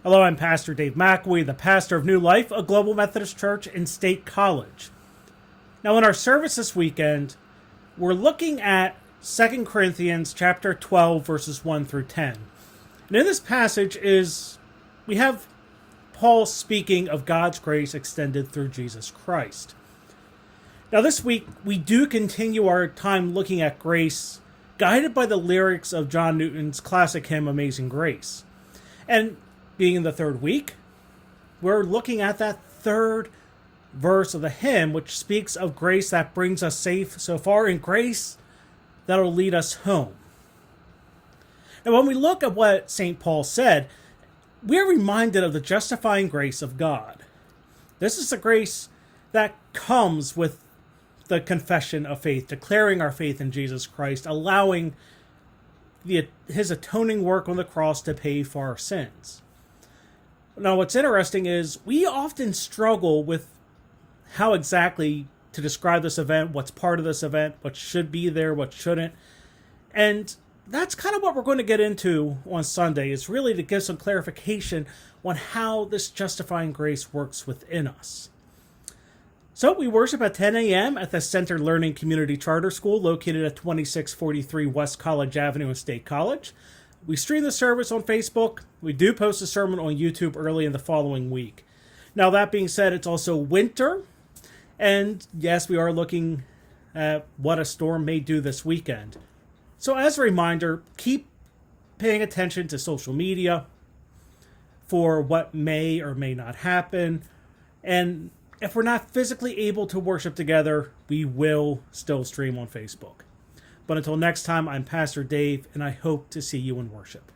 Hello, I'm Pastor Dave McAwee, the pastor of New Life, a Global Methodist Church in State College. Now, in our service this weekend, we're looking at 2 Corinthians chapter 12, verses 1 through 10. And in this passage we have Paul speaking of God's grace extended through Jesus Christ. Now, this week, we do continue our time looking at grace, guided by the lyrics of John Newton's classic hymn, Amazing Grace. And being in the third week, we're looking at that third verse of the hymn, which speaks of grace that brings us safe so far, and grace that will lead us home. And when we look at what St. Paul said, we're reminded of the justifying grace of God. This is the grace that comes with the confession of faith, declaring our faith in Jesus Christ, allowing his atoning work on the cross to pay for our sins. Now, what's interesting is we often struggle with how exactly to describe this event, what's part of this event, what should be there, what shouldn't. And that's kind of what we're going to get into on Sunday, is really to give some clarification on how this justifying grace works within us. So we worship at 10 a.m. at the Center Learning Community Charter School located at 2643 West College Avenue in State College. We stream the service on Facebook. We do post a sermon on YouTube early in the following week. Now, that being said, it's also winter. And yes, we are looking at what a storm may do this weekend. So as a reminder, keep paying attention to social media for what may or may not happen. And if we're not physically able to worship together, we will still stream on Facebook. But until next time, I'm Pastor Dave, and I hope to see you in worship.